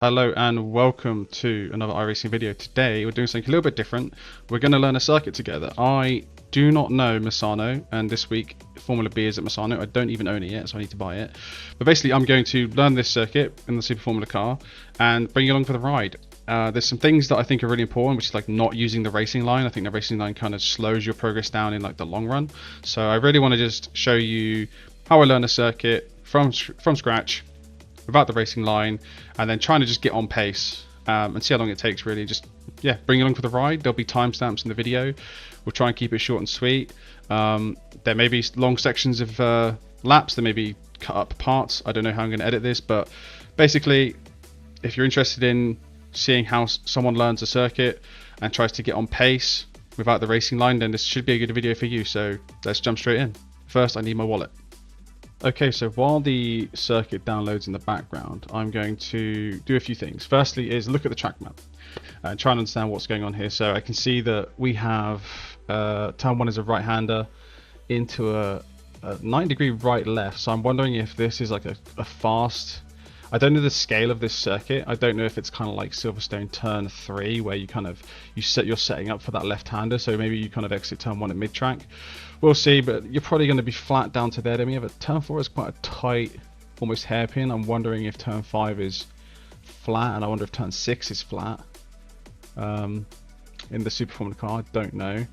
Hello and welcome to another iRacing video. Today we're doing something a little bit different. We're going to learn a circuit together. I do not know Misano, and this week Formula B is at Misano. I don't even own it yet, so I need to buy it. But basically I'm going to learn this circuit in the Super Formula car and bring you along for the ride. There's some things that I think are really important, which is like not using the racing line. I think the racing line kind of slows your progress down in like the long run. So I really want to just show you how I learn a circuit from scratch, without the racing line, and then trying to just get on pace and see how long it takes, really. Just bring you along for the ride. There'll be timestamps in the video. We'll try and keep it short and sweet. There may be long sections of laps, there may be cut up parts. I don't know how I'm going to edit this, but basically if you're interested in seeing how someone learns a circuit and tries to get on pace without the racing line, then this should be a good video for you. So let's jump straight in. First, I need my wallet. Okay, so while the circuit downloads in the background, I'm going to do a few things. Firstly is look at the track map and try and understand what's going on here. So I can see that we have turn 1 is a right-hander into a 90-degree right-left. So I'm wondering if this is like a fast... I don't know the scale of this circuit. I don't know if it's kind of like Silverstone turn 3, where you're setting up for that left-hander. So maybe you kind of exit turn 1 at mid-track. We'll see, but you're probably going to be flat down to there. Then we have a turn 4 is quite a tight, almost hairpin. I'm wondering if turn 5 is flat, and I wonder if turn 6 is flat. In the Super Formula car, I don't know.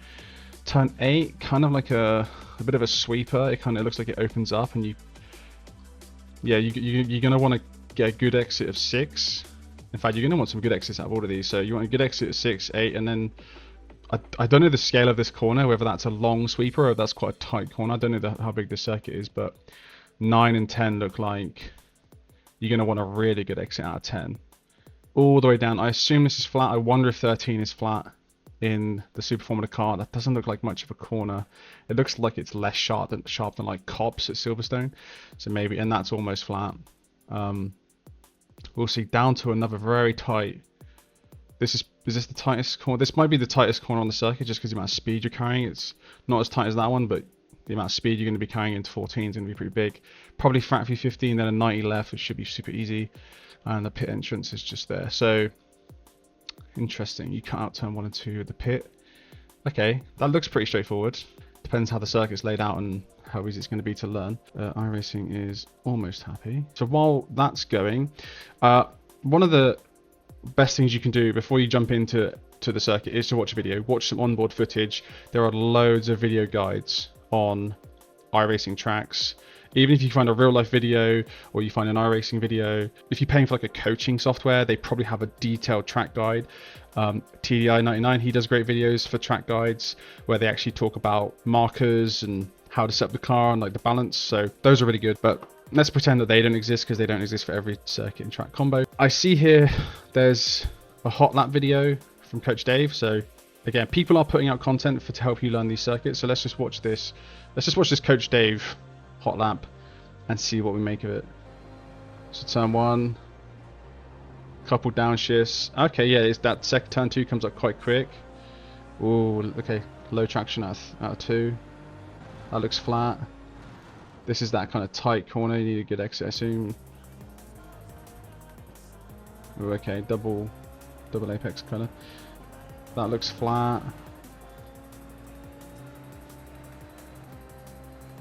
Turn 8, kind of like a bit of a sweeper. It kind of looks like it opens up, and you're going to want to get a good exit of 6. In fact, you're going to want some good exits out of all of these. So you want a good exit of 6, 8, and then I don't know the scale of this corner, whether that's a long sweeper or that's quite a tight corner. I don't know how big the circuit is, but 9 and 10 look like you're going to want a really good exit out of 10. All the way down. I assume this is flat. I wonder if 13 is flat in the Super Formula car. That doesn't look like much of a corner. It looks like it's less sharp than like Cops at Silverstone. So maybe, and that's almost flat. We'll see down to another very tight. Is this the tightest corner? This might be the tightest corner on the circuit just because the amount of speed you're carrying. It's not as tight as that one, but the amount of speed you're going to be carrying into 14 is going to be pretty big. Probably flat through 15, then a 90 left, which should be super easy. And the pit entrance is just there. So, interesting. You cut out turn 1 and 2 of the pit. Okay, that looks pretty straightforward. Depends how the circuit's laid out and how easy it's going to be to learn. iRacing is almost happy. So while that's going, one of the best things you can do before you jump into the circuit is to watch a video, watch some onboard footage. There are loads of video guides on iRacing tracks. Even if you find a real life video or you find an iRacing video, if you're paying for like a coaching software, they probably have a detailed track guide. TLDR 99, he does great videos for track guides where they actually talk about markers and how to set up the car and like the balance. So those are really good, but let's pretend that they don't exist because they don't exist for every circuit and track combo. I see here there's a hot lap video from Coach Dave. So again, people are putting out content to help you learn these circuits. So let's just watch this. Let's just watch this Coach Dave hot lap and see what we make of it. So turn 1, couple downshifts. Okay, yeah, it's that second turn 2 comes up quite quick. Ooh, okay, low traction out of 2. That looks flat. This is that kind of tight corner. You need a good exit, I assume. Ooh, okay, double apex color. That looks flat.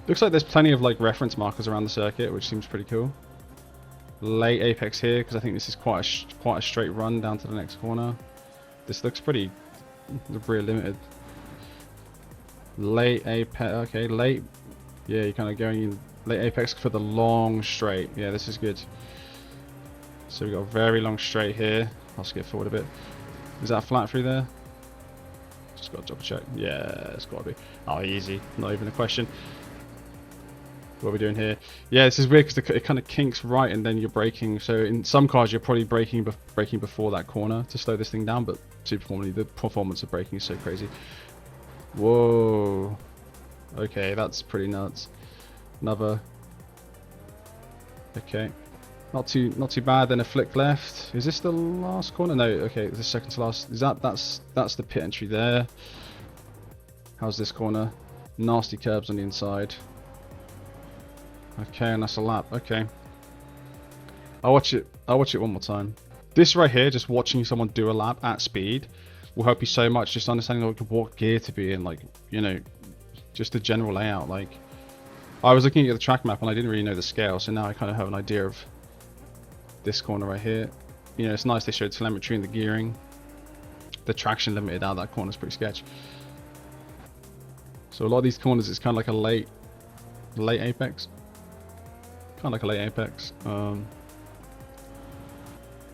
Looks like there's plenty of like reference markers around the circuit, which seems pretty cool. Late apex here because I think this is quite a straight run down to the next corner. This looks pretty rear limited. Late apex, okay, late. Yeah, you're kind of going in late apex for the long straight. Yeah, this is good. So we've got a very long straight here. I'll skip forward a bit. Is that flat through there? Just got to double check. Yeah, it's got to be. Oh, easy. Not even a question. What are we doing here? Yeah, this is weird because it kind of kinks right and then you're braking. So in some cars you're probably braking before that corner to slow this thing down, but Super Formula, the performance of braking is so crazy. Whoa. Okay, that's pretty nuts. Another. Okay. Not too bad. Then a flick left. Is this the last corner? No, okay, the second to last. Is that's the pit entry there. How's this corner? Nasty curbs on the inside. Okay, and that's a lap. Okay. I'll watch it one more time. This right here, just watching someone do a lap at speed, will help you so much. Just understanding like what gear to be in, like, you know, just the general layout. Like, I was looking at the track map and I didn't really know the scale, so now I kind of have an idea of this corner right here. You know, it's nice they showed telemetry in the gearing. The traction limited out that corner is pretty sketch. So a lot of these corners, it's kind of like a late apex. Kind of like a late apex.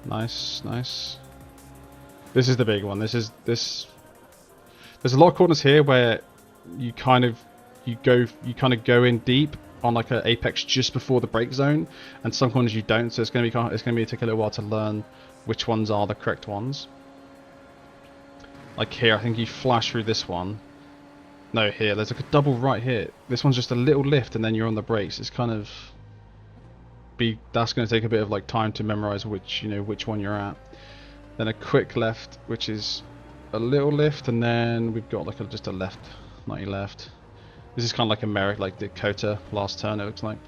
Nice. This is the big one. There's a lot of corners here where you kind of go in deep on like an apex just before the brake zone, and some corners you don't. So it's gonna take a little while to learn which ones are the correct ones. Like here, I think you flash through this one. No, here there's like a double right here. This one's just a little lift, and then you're on the brakes. It's kind of that's going to take a bit of like time to memorize which one you're at. Then a quick left, which is a little lift, and then we've got like just a left, 90 left. This is kind of like a merit, like the Dakota last turn, it looks like.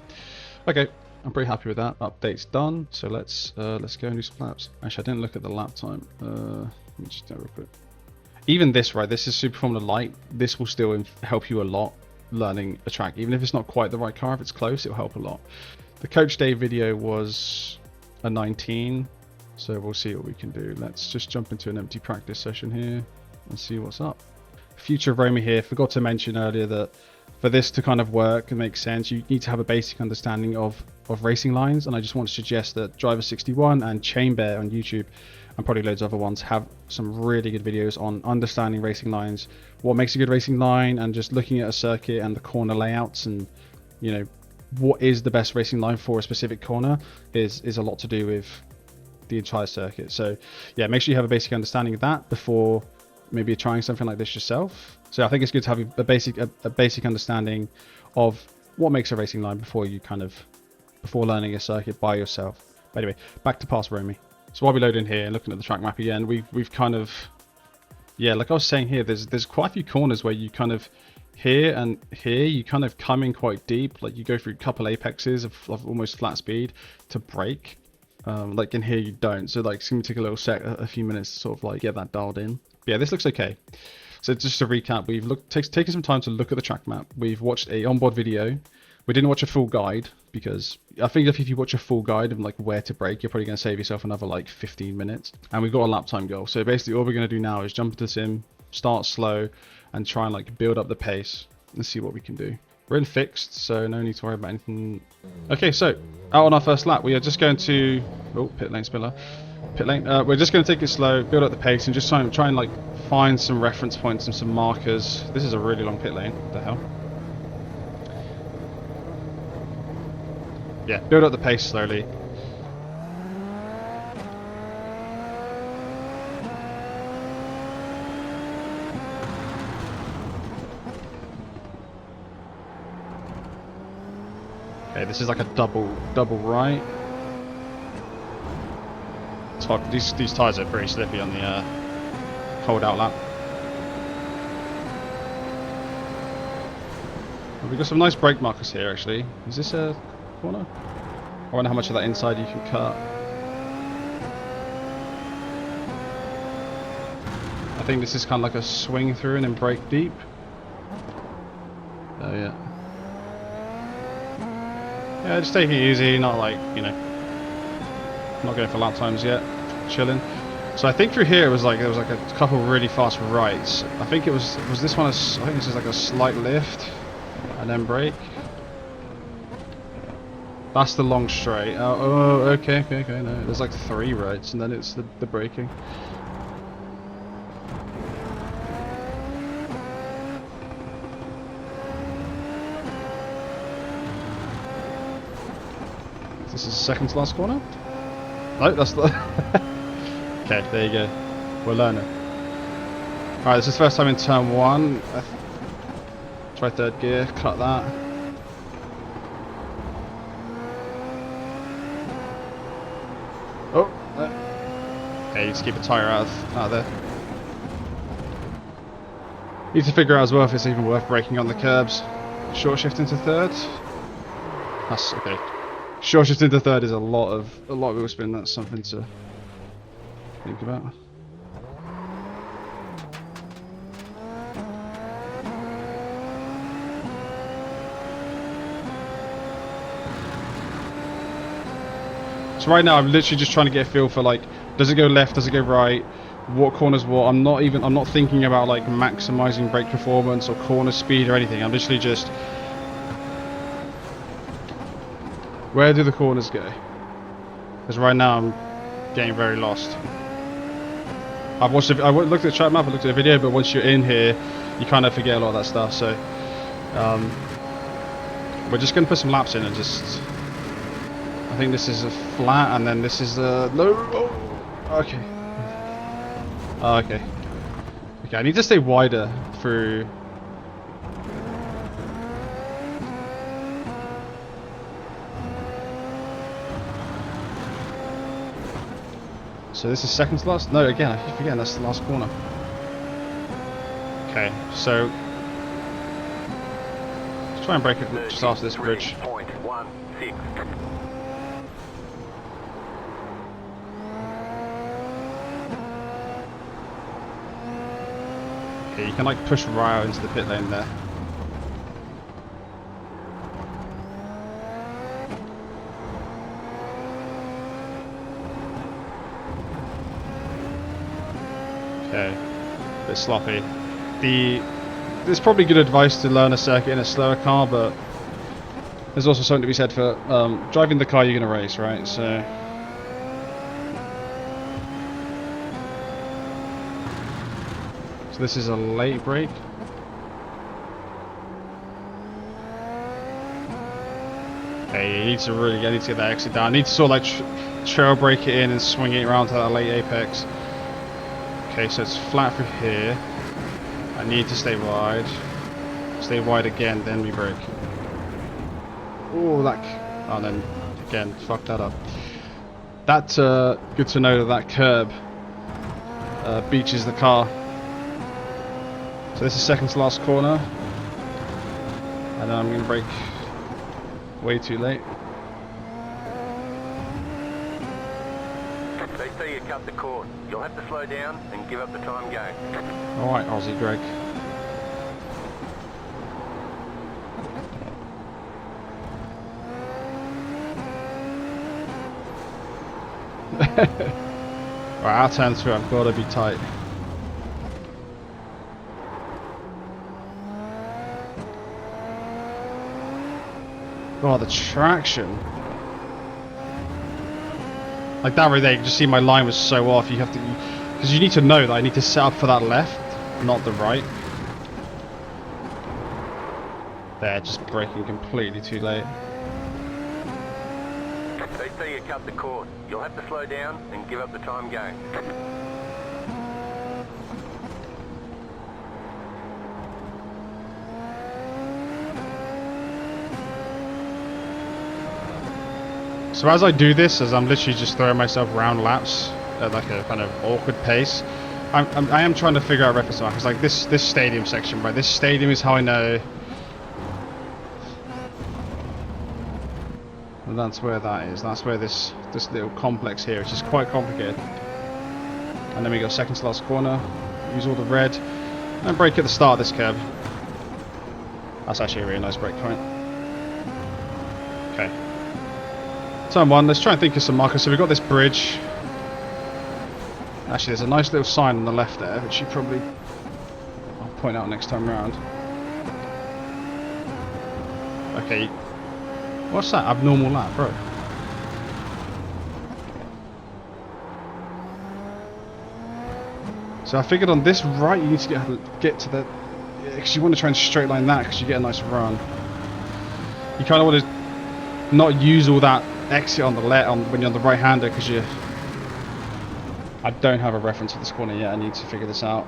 Okay, I'm pretty happy with that. Update's done, so let's go and do some laps. Actually, I didn't look at the lap time. Let me just do it real quick. Even this, right, this is Super Formula Light. This will still help you a lot learning a track. Even if it's not quite the right car, if it's close, it'll help a lot. The coach day video was a 19, so we'll see what we can do. Let's just jump into an empty practice session here and see what's up. Future of Romy here. Forgot to mention earlier that for this to kind of work and make sense, you need to have a basic understanding of racing lines, and I just want to suggest that Driver61 and Chain Bear on YouTube, and probably loads of other ones, have some really good videos on understanding racing lines, what makes a good racing line, and just looking at a circuit and the corner layouts, and you know, what is the best racing line for a specific corner is a lot to do with the entire circuit. So yeah, make sure you have a basic understanding of that before maybe you're trying something like this yourself. So I think it's good to have a basic understanding of what makes a racing line before learning a circuit by yourself. But anyway, back to past Romy. So while we load in here and looking at the track map again, we've kind of, yeah, like I was saying here, there's quite a few corners where you kind of here and here you kind of come in quite deep, like you go through a couple apexes of almost flat speed to brake. Like in here you don't, so like it's gonna take a few minutes to sort of like get that dialed in. But yeah, this looks okay. So just to recap, we've taken some time to look at the track map. We've watched a onboard video. We didn't watch a full guide because I think if you watch a full guide of like where to brake, you're probably going to save yourself another like 15 minutes. And we've got a lap time goal. So basically all we're going to do now is jump into sim, start slow, and try and like build up the pace and see what we can do. We're in fixed, so no need to worry about anything. Okay, so out on our first lap, we are just going to pit lane spiller. Pit lane. We're just going to take it slow, build up the pace, and just try and like find some reference points and some markers. This is a really long pit lane. What the hell? Yeah, build up the pace slowly. Okay, this is like a double right. It's hard. These tyres are pretty slippy on the cold out lap. Well, we've got some nice brake markers here actually. Is this a corner? I wonder how much of that inside you can cut. I think this is kind of like a swing through and then brake deep. Oh yeah. Yeah, just take it easy, not like, you know, not going for lap times yet, chilling. So I think through here there was like a couple really fast rights. I think was this one, I think this is like a slight lift and then brake. That's the long straight. Oh, okay, no, there's like 3 rights and then it's the braking. This is the second to last corner? No, that's the... Okay, there you go. We're learning. Alright, this is the first time in turn 1. Try third gear, cut that. Oh, no. Okay, just keep a tyre out of there. Need to figure out as well if it's even worth braking on the curbs. Short shift into third. That's okay. Short shift into third is a lot of wheel spin. That's something to Think about. So right now I'm literally just trying to get a feel for like, does it go left, does it go right, what corners what. I'm not thinking about like maximizing brake performance or corner speed or anything. I'm literally just, where do the corners go? Because right now I'm getting very lost. I looked at the track map, I looked at the video, but once you're in here you kind of forget a lot of that stuff. So we're just going to put some laps in and just, I think this is a flat, and then this is a low. Oh, okay. Okay. Okay, I need to stay wider through. So this is second to last? No, again, I keep forgetting that's the last corner. Okay, so let's try and break it just after this bridge. Okay, you can like push right out into the pit lane there. Okay, a bit sloppy. There's probably good advice to learn a circuit in a slower car, but there's also something to be said for driving the car you're going to race, right? So this is a late break. Okay, you need to really get that exit down. I need to sort of like trail brake it in and swing it around to that late apex. Okay, so it's flat through here. I need to stay wide. Stay wide again, then we brake. Oh, and then again, fuck that up. That's good to know that curb beaches the car. So this is second to last corner, and then I'm going to brake way too late. They say you cut the cord. You'll have to slow down and give up the time going. Alright, Aussie Greg. Alright, our turn through, I've got to be tight. Oh, the traction. Like that right there, you can just see my line was so off. You have to, because you need to know that I need to set up for that left, not the right. There, just braking completely too late. They say you cut the cord. You'll have to slow down and give up the time going. So as I do this, as I'm literally just throwing myself round laps at like a kind of awkward pace, I am trying to figure out reference markers. Like this stadium section, right? This stadium is how I know. And that's where that is. That's where this little complex here, which is quite complicated. And then we go second to last corner. Use all the red and brake at the start of this curve. That's actually a really nice brake point. Okay. Turn one, let's try and think of some markers. So we've got this bridge. Actually, there's a nice little sign on the left there, which you probably, I'll point out next time round. Okay. What's that? Abnormal lap, bro. So I figured on this right, you need to get to the, because you want to try and straight line that, because you get a nice run. You kind of want to not use all that exit on the left when you're on the right hander, because I don't have a reference for this corner yet. I need to figure this out.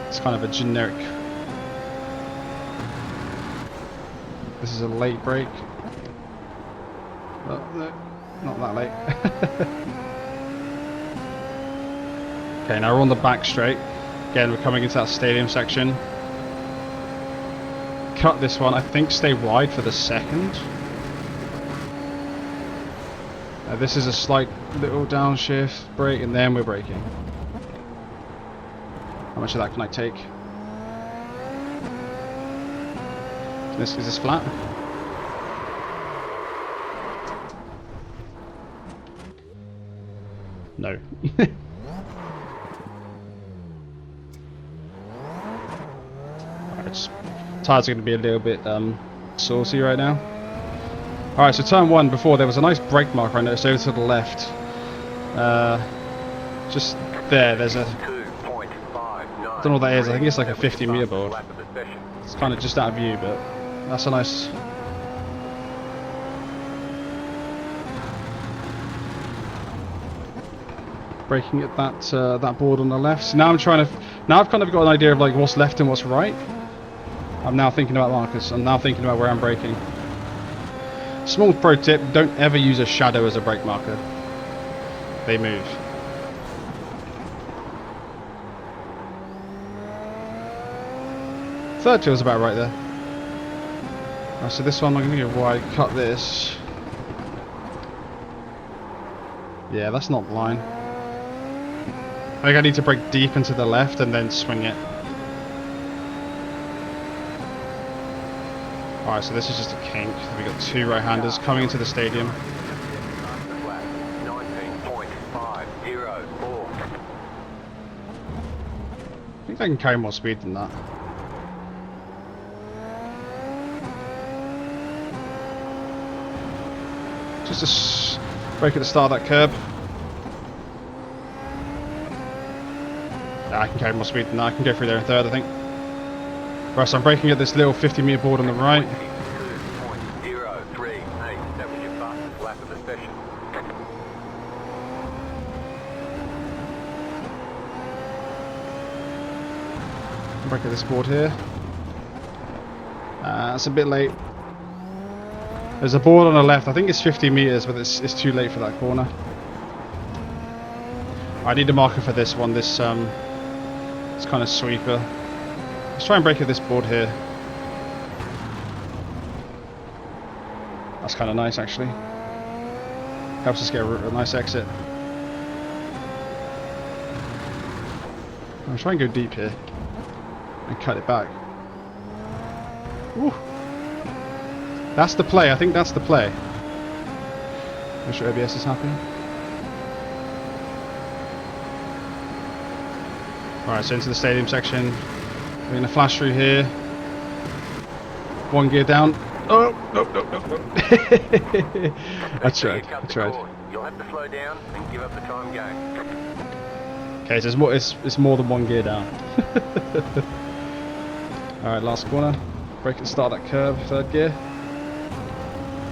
It's kind of a generic. This is a late break. Oh, no, not that late. Okay, now we're on the back straight. Again, we're coming into that stadium section. Cut this one. I think stay wide for the second. This is a slight little downshift, brake, and then we're braking. How much of that can I take? Is this flat? No. Alright, tires are going to be a little bit saucy right now. Alright, so turn 1 before there was a nice brake marker I noticed over to the left. Just there's a... I don't know what that is, I think it's like a 50 meter board. It's kind of just out of view, but that's a nice... Braking at that board on the left. So now I'm trying to... Now I've kind of got an idea of like what's left and what's right. I'm now thinking about markers. I'm now thinking about where I'm braking. Small pro tip, don't ever use a shadow as a brake marker. They move. Third feels about right there. Right, so this one I'm going to go wide, cut this. Yeah, that's not the line. I think I need to brake deep into the left and then swing it. Alright, so this is just a kink. We've got 2 right-handers coming into the stadium. I think I can carry more speed than that. Just a brake at the start of that curb. Yeah, I can carry more speed than that. I can go through there in third, I think. Right, so I'm braking at this little 50 meter board on the right. That was your fastest lap of the session. Brake at this board here. It's a bit late. There's a board on the left. I think it's 50 meters, but it's too late for that corner. I need a marker for this one. This it's kind of sweeper. Let's try and brake at this board here. That's kind of nice, actually. Helps us get a nice exit. I'm trying to go deep here and cut it back. Woo. That's the play. I think that's the play. Make sure OBS is happy. Alright, so into the stadium section. We're going to flash through here. 1 gear down. Oh, no. I tried. You'll have to slow down and give up the time game. Okay, so it's more than 1 gear down. Alright, last corner. Brake and start that curve, 3rd gear.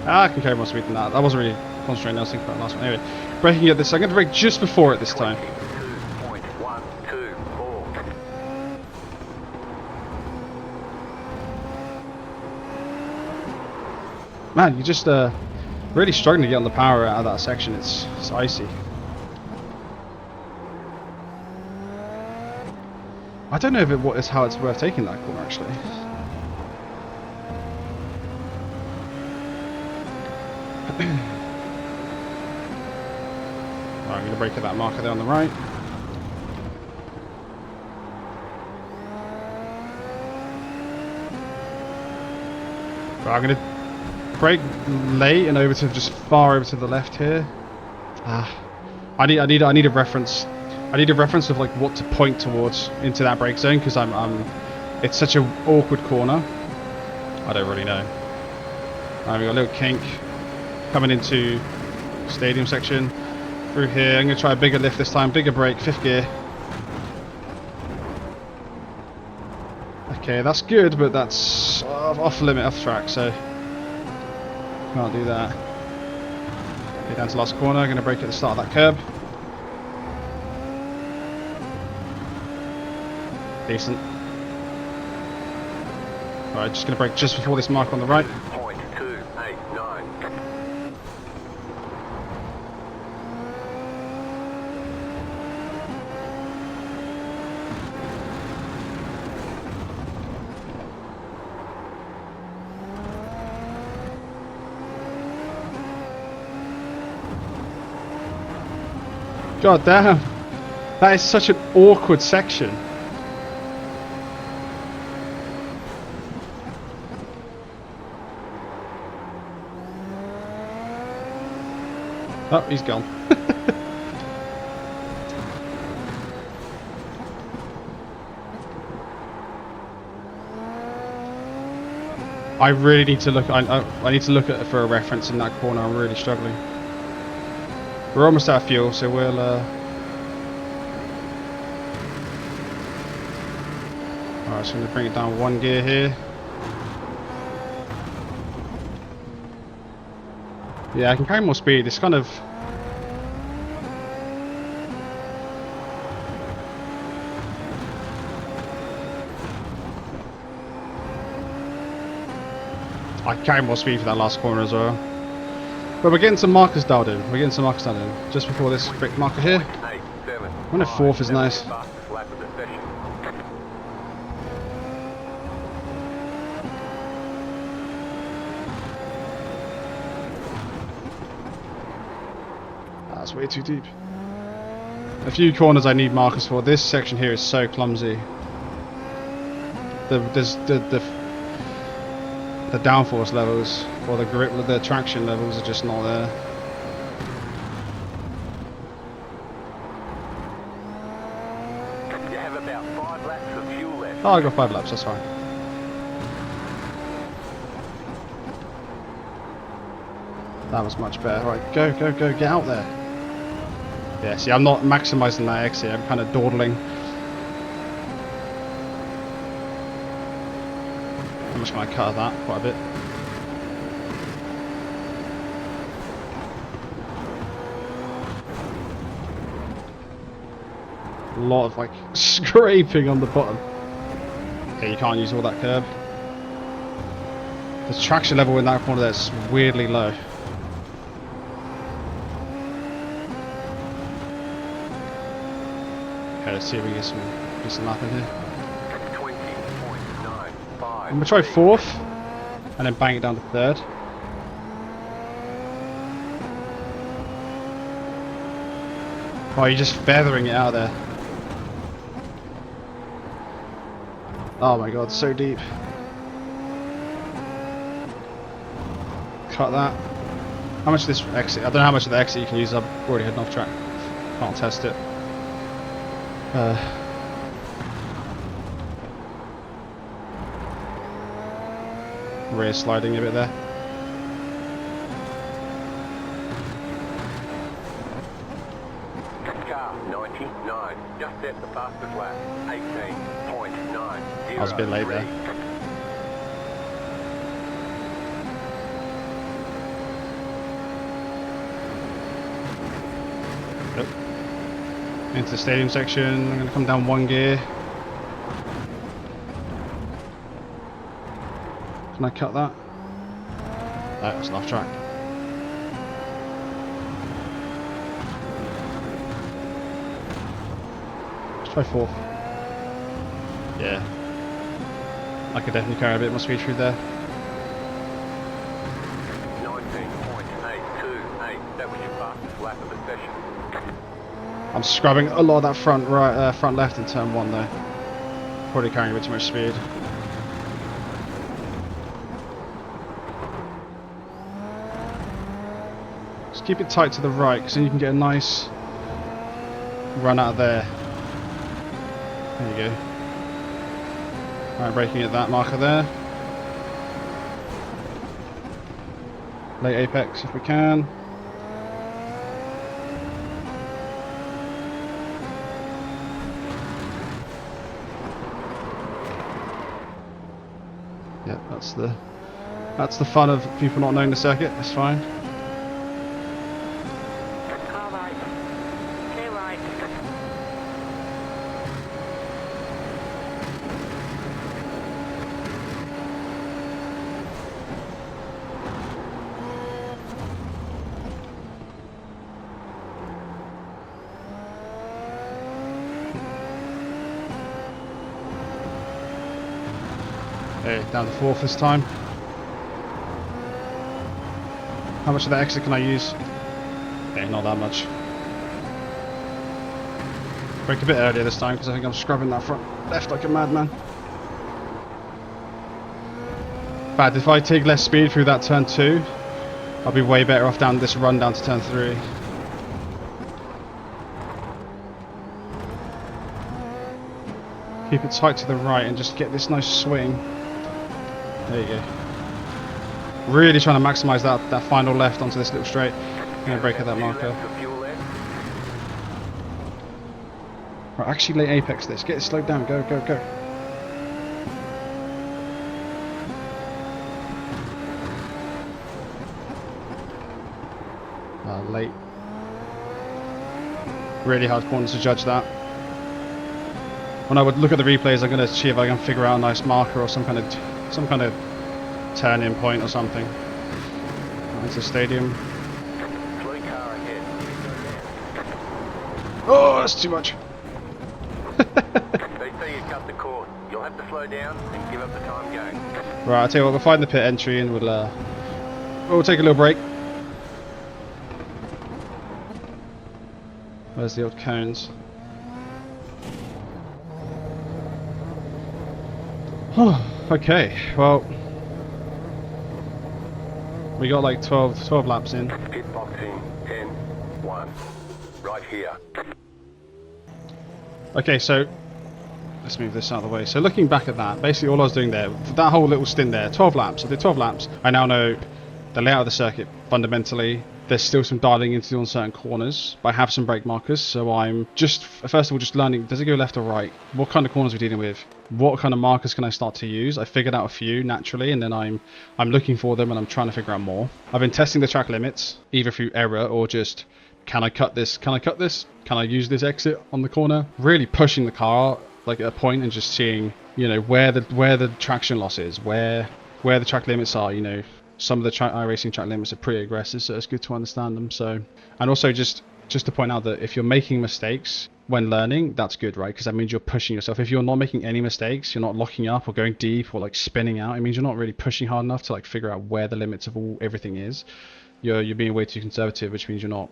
I can carry more speed than that. I wasn't really concentrating, I was thinking about the last one. Anyway, braking at this. I'm going to brake just before it this time. 22.124. Man, you're just really struggling to get on the power out of that section. It's icy. I don't know if how it's worth taking that corner actually. Right, I'm going to brake at that marker there on the right. Right, I'm going to brake late and over to just far over to the left here. I need a reference. I need a reference of like what to point towards into that brake zone because it's such an awkward corner. I don't really know. We've got a little kink coming into stadium section through here. I'm going to try a bigger lift this time, bigger brake, 5th gear. Okay, that's good, but that's off limit, off track, so can't do that. Okay, down to the last corner. I'm going to brake at the start of that curb. Decent. Alright, just going to brake just before this mark on the right. 2.289. God damn. That is such an awkward section. Oh, he's gone. I really need to look. I need to look at for a reference in that corner. I'm really struggling. We're almost out of fuel, so we'll. Alright, so I'm gonna bring it down one gear here. Yeah, I can carry more speed. It's kind of. I can carry more speed for that last corner as well. But we're getting some markers dialed in. We're getting some markers dialed in. Just before this big marker here. 1 and 4th is nice. That's way too deep. A few corners I need markers for. This section here is so clumsy. The downforce levels or the grip, the traction levels are just not there. You have about 5 laps of fuel left. Oh, I got 5 laps. That's fine. That was much better. Right, go, go, go, get out there. Yeah, see, I'm not maximising that exit. I'm kind of dawdling. I'm just going to cut that quite a bit. A lot of like scraping on the bottom. Okay, you can't use all that curb. The traction level in that corner there's weirdly low. Okay, let's see if we can get some lap in here. 20.95. I'm gonna try 4th and then bang it down to 3rd. Oh, you're just feathering it out there. Oh my god, so deep. Cut that. How much of this exit? I don't know how much of the exit you can use. I've already heading off track. Can't test it. Rear sliding a bit there. Car 99. Just set the fastest lap. 18.9. I was a bit late there. Nope. Into the stadium section. I'm going to come down 1 gear. Can I cut that? That was off track. Let's try 4th. Yeah. I could definitely carry a bit more speed through there. 19.828. That was your fastest lap of the session. I'm scrubbing a lot of that front left in turn 1 though. Probably carrying a bit too much speed. Just keep it tight to the right, because then you can get a nice run out of there. There you go. Alright, braking at that marker there. Late apex if we can. Yeah, that's the fun of people not knowing the circuit. That's fine. All right. Stay right. Okay, down to 4th this time. How much of that exit can I use? Okay, not that much. Brake a bit earlier this time because I think I'm scrubbing that front left like a madman. But if I take less speed through that turn 2, I'll be way better off down this run down to turn 3. Keep it tight to the right and just get this nice swing. There you go. Really trying to maximise that final left onto this little straight. I'm going to brake at that marker. Right, actually late apex this. Get it slowed down. Go, go, go. Late. Really hard corners to judge that. When I would look at the replays, I'm going to see if I can figure out a nice marker or some kind of turn-in point or something. It's a stadium. Oh, that's too much. They say you cut the cord. You'll have to slow down and give up the time going. Right, I'll tell you what, we'll find the pit entry and we'll take a little break. Where's the old cones? Okay, well, we got like 12 laps in. Pit boxing 10-1. Right here. Okay, so let's move this out of the way. So looking back at that, basically all I was doing there, for that whole little stint there, 12 laps. I did 12 laps. I now know the layout of the circuit fundamentally. There's still some dialing into on certain corners, but I have some brake markers, so I'm just, first of all, just learning, does it go left or right? What kind of corners are we dealing with? What kind of markers can I start to use? I figured out a few naturally, and then I'm looking for them and I'm trying to figure out more. I've been testing the track limits, either through error or just, can I cut this? Can I cut this? Can I use this exit on the corner? Really pushing the car like at a point and just seeing, you know, where the traction loss is, where the track limits are, you know. Some of the iRacing track limits are pretty aggressive, so it's good to understand them. So, and also just to point out that if you're making mistakes when learning, that's good, right? Because that means you're pushing yourself. If you're not making any mistakes, you're not locking up or going deep or like spinning out, it means you're not really pushing hard enough to like figure out where the limits of everything is. You're being way too conservative, which means you're not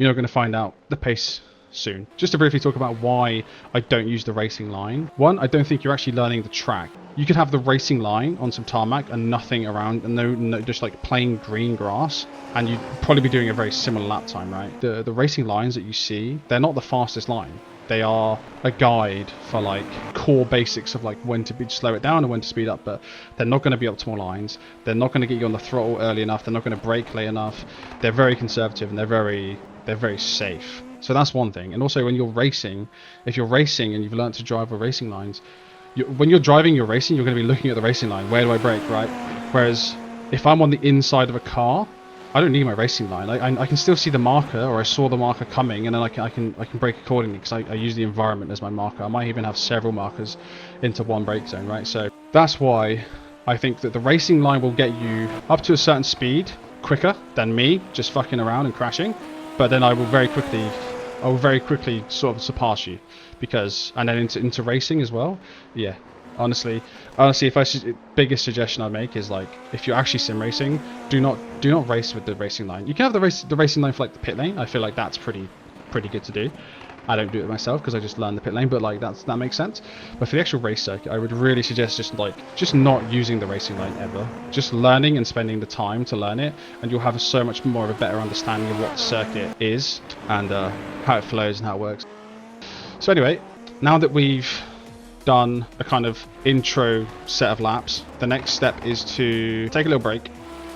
going to find out the pace soon. Just to briefly talk about why I don't use the racing line. One, I don't think you're actually learning the track. You could have the racing line on some tarmac and nothing around, and no just like plain green grass, and you'd probably be doing a very similar lap time, right? The racing lines that you see, they're not the fastest line. They are a guide for like core basics of like when to slow it down and when to speed up, but they're not going to be optimal lines. They're not going to get you on the throttle early enough. They're not going to brake late enough. They're very conservative and they're very safe. So that's one thing. And also when you're racing, if you're racing and you've learned to drive with racing lines, when you're driving your racing, you're going to be looking at the racing line. Where do I brake, right? Whereas if I'm on the inside of a car, I don't need my racing line. I can still see the marker, or I saw the marker coming, and then I can brake accordingly because I use the environment as my marker. I might even have several markers into one brake zone, right? So that's why I think that the racing line will get you up to a certain speed quicker than me just fucking around and crashing. But then I will very quickly sort of surpass you, because, and then into racing as well. Yeah, honestly, if biggest suggestion I'd make is like, if you're actually sim racing, do not race with the racing line. You can have the racing line for like the pit lane. I feel like that's pretty good to do. I don't do it myself because I just learned the pit lane, but like that makes sense. But for the actual race circuit, I would really suggest just not using the racing line ever. Just learning and spending the time to learn it, and you'll have so much more of a better understanding of what the circuit is and how it flows and how it works. So anyway, now that we've done a kind of intro set of laps, the next step is to take a little break.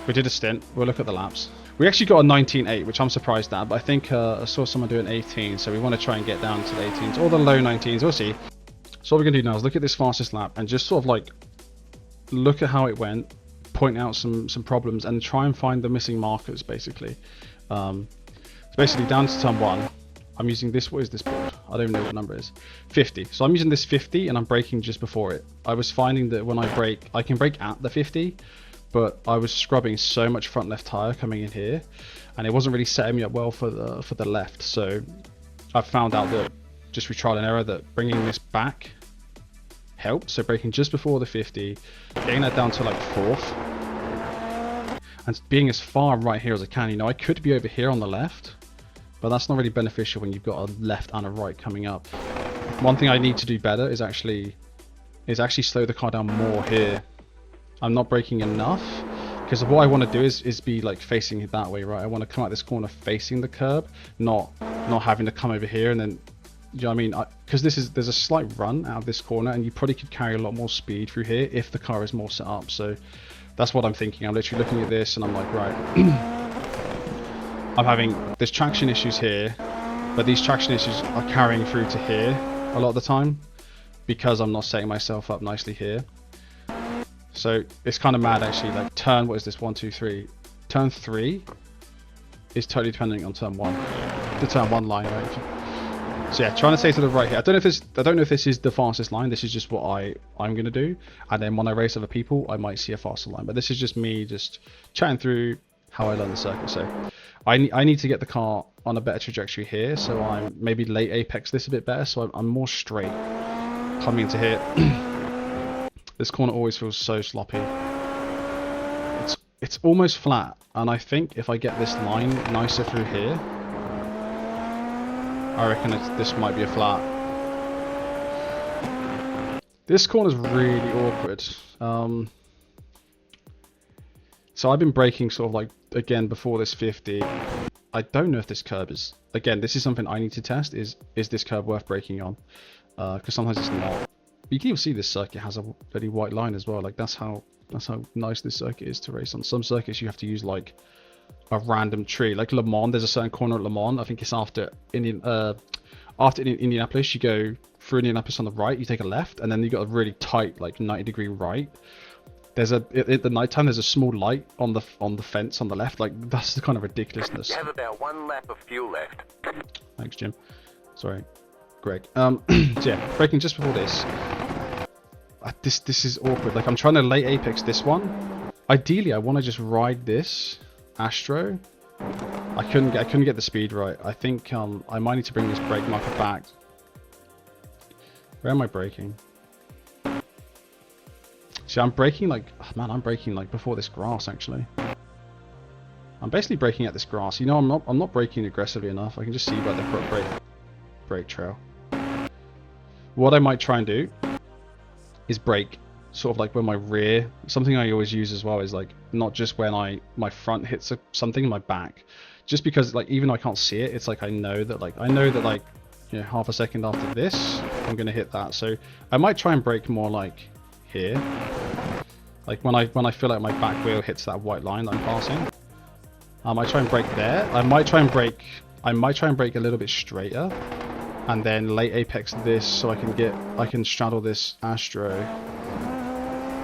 We did a stint. We'll look at the laps. We actually got a 19.8, which I'm surprised at, but I think I saw someone do an 18, so we want to try and get down to the 18s or the low 19s. We'll see. So what we're going to do now is look at this fastest lap and just sort of like look at how it went, point out some problems, and try and find the missing markers, basically. So basically down to turn 1, I'm using this. What is this board? I don't even know what number it is. 50. So I'm using this 50 and I'm braking just before it. I was finding that when I brake, I can brake at the 50. But I was scrubbing so much front left tire coming in here, and it wasn't really setting me up well for the left. So I found out that just with trial and error that bringing this back helped. So braking just before the 50, getting that down to like 4th, and being as far right here as I can. You know, I could be over here on the left, but that's not really beneficial when you've got a left and a right coming up. One thing I need to do better is actually slow the car down more here. I'm not braking enough, because what I want to do is be like facing it that way, right? I want to come out this corner facing the curb, not having to come over here and then, you know what I mean? Because there's a slight run out of this corner, and you probably could carry a lot more speed through here if the car is more set up. So that's what I'm thinking. I'm literally looking at this and I'm like, right, there's traction issues here, but these traction issues are carrying through to here a lot of the time because I'm not setting myself up nicely here. So it's kind of mad actually. Like turn, what is this? 1, 2, 3. Turn 3 is totally depending on turn 1. The turn 1 line, right? So yeah, trying to stay to the right here. I don't know if this is the fastest line. This is just what I'm gonna do. And then when I race other people, I might see a faster line. But this is just me just chatting through how I learn the circuit. So I need to get the car on a better trajectory here. So I'm maybe late apex this a bit better. So I'm more straight coming into here. This corner always feels so sloppy. It's almost flat, and I think if I get this line nicer through here, I reckon this might be a flat. This corner's really awkward. So I've been braking sort of like, again, before this 50. I don't know if this curb is, again, this is something I need to test, is this curb worth braking on? Because sometimes it's not. You can even see this circuit has a very white line as well. Like that's how nice this circuit is to race on. Some circuits you have to use like a random tree. Like Le Mans, there's a certain corner at Le Mans. I think it's after Indianapolis. You go through Indianapolis on the right, you take a left, and then you got a really tight like 90-degree right. There's at the night time there's a small light on the fence on the left. Like that's the kind of ridiculousness. You have about 1 lap of fuel left. Thanks, Jim. Sorry, Greg. So yeah, braking just before this. This is awkward. Like I'm trying to late apex this one. Ideally, I want to just ride this Astro. I couldn't get the speed right. I think I might need to bring this brake marker back. Where am I braking? See, I'm braking like, oh man, I'm braking like before this grass actually. I'm basically braking at this grass. You know, I'm not braking aggressively enough. I can just see by the brake trail. What I might try and do is brake sort of like when my rear, something I always use as well is like not just when my front hits something in my back, just because like even though I can't see it, it's like I know that you know, half a second after this I'm gonna hit that. So I might try and brake more like here, like when I feel like my back wheel hits that white line that I'm passing. I might try and brake there. I might try and brake a little bit straighter, and then late apex this so I can straddle this Astro.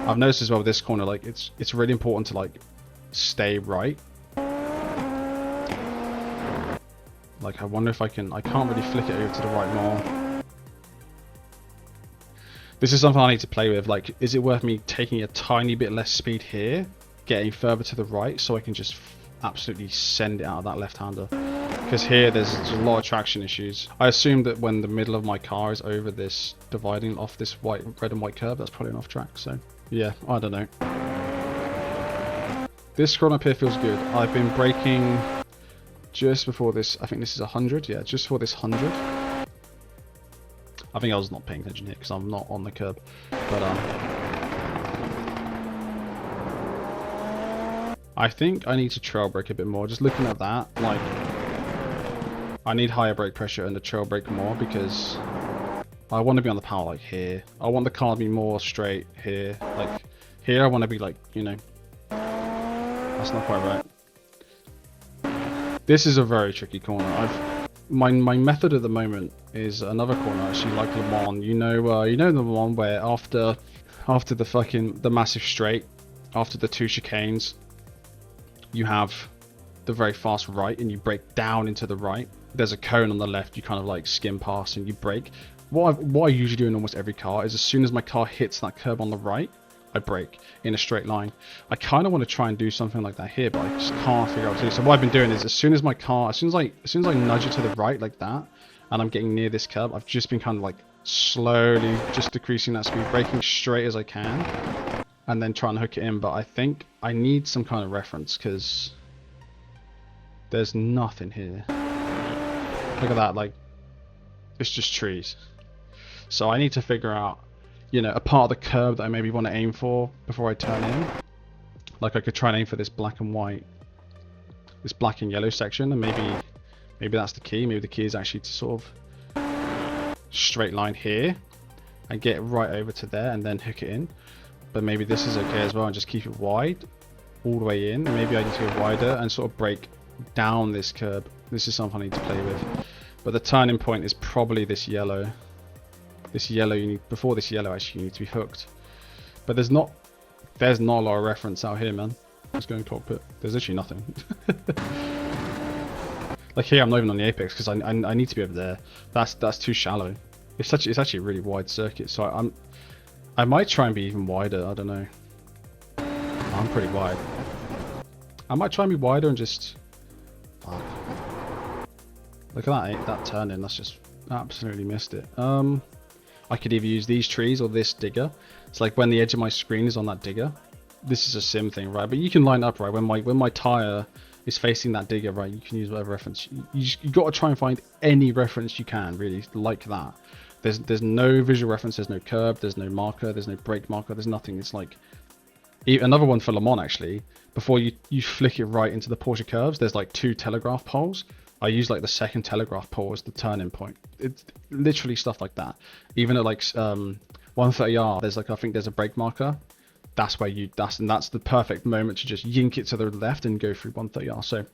I've noticed as well with this corner, like it's really important to like stay right. Like I wonder if I can't really flick it over to the right more. This is something I need to play with. Like, is it worth me taking a tiny bit less speed here, getting further to the right so I can just absolutely send it out of that left-hander? Because here there's a lot of traction issues. I assume that when the middle of my car is over this dividing off this red and white curve, that's probably an off track. So yeah, I don't know. This corner up here feels good. I've been braking just before this. I think this is 100. Yeah, just before this 100. I think I was not paying attention here because I'm not on the curb. But I think I need to trail brake a bit more. Just looking at that, like I need higher brake pressure and the trail brake more because I want to be on the power like here. I want the car to be more straight here. Like here I want to be like, you know, that's not quite right. This is a very tricky corner. My method at the moment is another corner actually, like Le Mans. You know the one where after the massive straight, after the 2 chicanes, you have the very fast right and you brake down into the right. There's a cone on the left, you kind of like skim past and you brake. What I usually do in almost every car is as soon as my car hits that curb on the right, I brake in a straight line. I kind of want to try and do something like that here, but I just can't figure out what to do. So what I've been doing is as soon as I nudge it to the right like that, and I'm getting near this curb, I've just been kind of like slowly just decreasing that speed, braking straight as I can, and then trying to hook it in. But I think I need some kind of reference because there's nothing here. Look at that, like, it's just trees. So I need to figure out, you know, a part of the curb that I maybe want to aim for before I turn in. Like I could try and aim for this black and white, this black and yellow section, and maybe that's the key. Maybe the key is actually to sort of straight line here and get right over to there and then hook it in. But maybe this is okay as well and just keep it wide all the way in. And maybe I need to go wider and sort of break down this curb. This is something I need to play with. But the turning point is probably this yellow. This yellow, you need, before this yellow actually you need to be hooked. But there's not a lot of reference out here, man. Let's go in cockpit. There's literally nothing. Like here I'm not even on the apex because I need to be over there. That's too shallow. It's actually a really wide circuit, so I might try and be even wider. I don't know. I'm pretty wide. I might try and be wider and just. Fuck. Look at that turn in. That's just absolutely missed it. I could either use these trees or this digger. It's like when the edge of my screen is on that digger. This is a sim thing, right? But you can line up, right? When my tire is facing that digger, right? You can use whatever reference. You got to try and find any reference you can, really, like that. There's no visual reference. There's no curb. There's no marker. There's no brake marker. There's nothing. It's like another one for Le Mans actually. Before you flick it right into the Porsche curves, there's like 2 telegraph poles. I use like the second telegraph pole as the turning point. It's literally stuff like that. Even at like 130R, there's like, I think there's a brake marker. That's where that's the perfect moment to just yank it to the left and go through 130R. So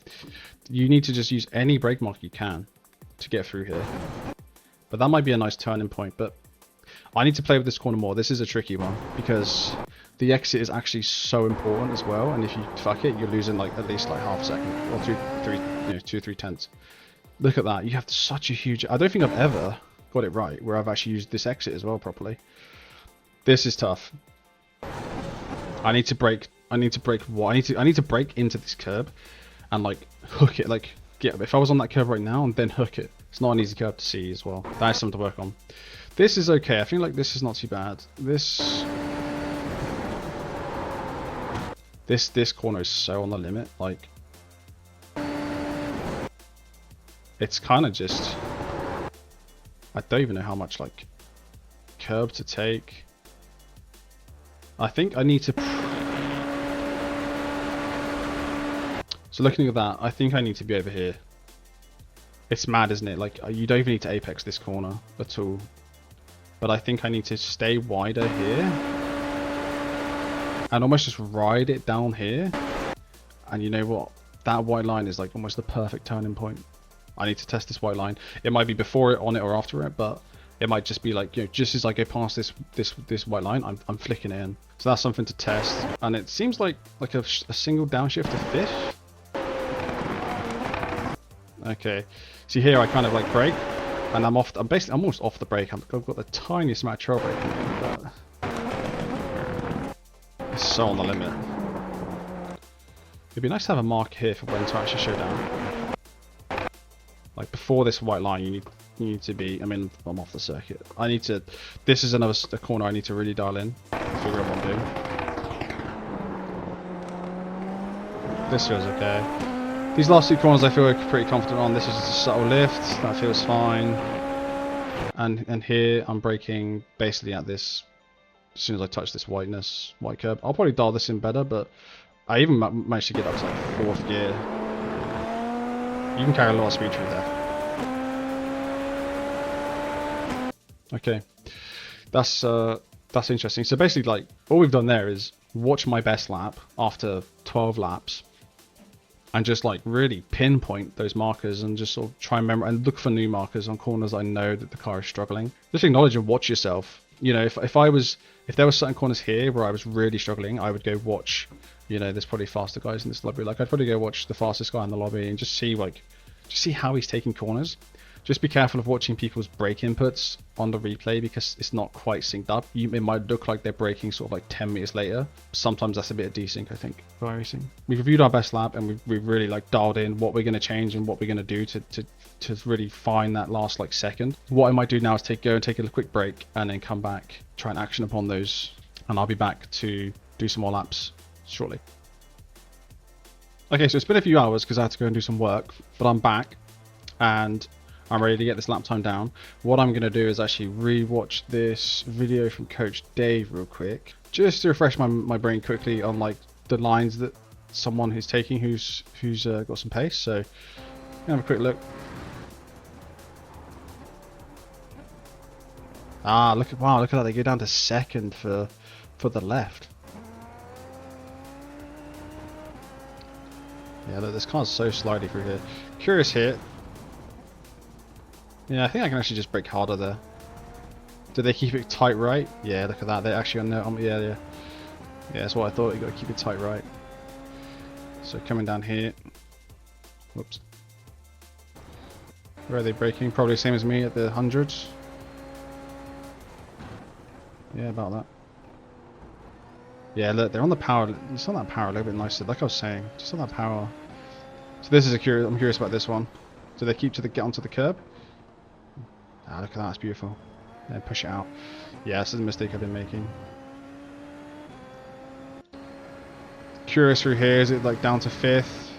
you need to just use any brake marker you can to get through here. But that might be a nice turning point, but I need to play with this corner more. This is a tricky one because the exit is actually so important as well. And if you fuck it, you're losing like at least like half a second or 2 or 3 tenths. Look at that. You have such a huge, I don't think I've ever got it right where I've actually used this exit as well properly. This is tough. I need to break into this curb and like hook it, like if I was on that curb right now and then hook it. It's not an easy curve to see as well. That is something to work on. This is okay. I feel like this is not too bad. This corner is so on the limit. Like, it's kind of just, I don't even know how much like curb to take. I think I need to. So looking at that, I think I need to be over here. It's mad, isn't it? Like, you don't even need to apex this corner at all. But I think I need to stay wider here. And almost just ride it down here. And you know what? That white line is like almost the perfect turning point. I need to test this white line. It might be before it, on it, or after it, but it might just be like, you know, just as I go past this white line, I'm flicking it in. So that's something to test. And it seems like a single downshift to fifth. Okay, see here I kind of like brake, and I'm almost off the brake. I've got the tiniest amount of trail brake in here, but it's so on the limit. It'd be nice to have a mark here for when to actually show down. Like before this white line, you need to be. I mean, I'm off the circuit. I need to. This is a corner I need to really dial in. Figure out what I'm doing. This feels okay. These last 2 corners I feel pretty confident on. This is just a subtle lift, that feels fine. And here I'm braking basically at this, as soon as I touch this white curb. I'll probably dial this in better, but I even managed to get up to like 4th gear. You can carry a lot of speed through there. Okay, that's interesting. So basically, like, all we've done there is watch my best lap after 12 laps. And just like really pinpoint those markers and just sort of try and remember and look for new markers on corners I know that the car is struggling. Just acknowledge and watch yourself. You know, if there were certain corners here where I was really struggling, I would go watch, you know, there's probably faster guys in this lobby. Like I'd probably go watch the fastest guy in the lobby and just see how he's taking corners. Just be careful of watching people's brake inputs on the replay because it's not quite synced up. It might look like they're braking sort of like 10 meters later. Sometimes that's a bit of desync, I think, for iRacing. We've reviewed our best lap and we've really like dialed in what we're going to change and what we're going to do to really find that last like second. What I might do now is go and take a quick break and then come back, try and action upon those, and I'll be back to do some more laps shortly. Okay, so it's been a few hours because I had to go and do some work, but I'm back and I'm ready to get this lap time down. What I'm going to do is actually re-watch this video from Coach Dave real quick, just to refresh my brain quickly on like the lines that someone who's taking who's got some pace. So have a quick look. Ah, look at that, they go down to second for the left. Yeah, look, this car's so slidey through here. Curious here. Yeah, I think I can actually just brake harder there. Do they keep it tight right? Yeah, look at that. They actually on no, yeah. Yeah, that's what I thought. You got to keep it tight right. So coming down here. Whoops. Where are they braking? Probably the same as me at the hundreds. Yeah, about that. Yeah, look, they're on the power. It's on that power a little bit nicer. Like I was saying, just on that power. So this is I'm curious about this one. Do they keep get onto the curb? Ah, look at that, that's beautiful. Yeah, push it out. Yeah, this is a mistake I've been making. Curious through here, is it like down to 5th?